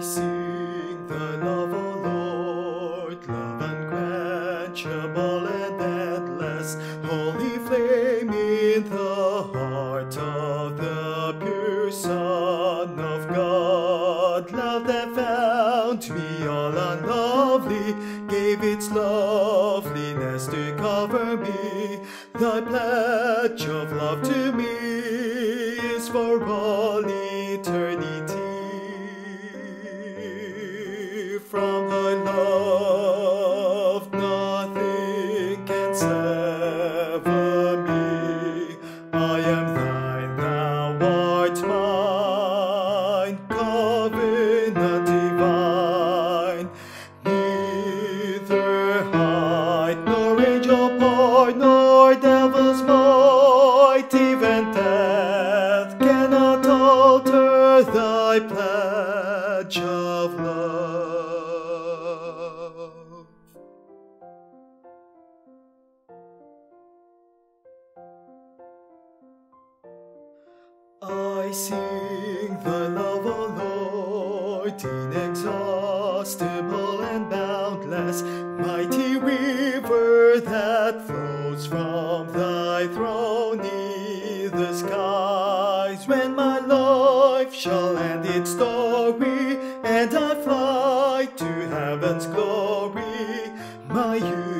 sing the love, O Lord, love unquenchable and endless, holy flame in the heart of the pure Son of God. Love that found me all unlovely, gave its loveliness to cover me. Thy pledge of love to me is for all eternity. From thy love nothing can sever me. I am thine, thou art mine, covenant divine. Neither height nor angel born nor devil's might, even death cannot alter thy pledge of love. I sing thy love, O Lord, inexhaustible and boundless, mighty river that flows from thy throne in the skies. When my life shall end its story, and I fly to heaven's glory, my youth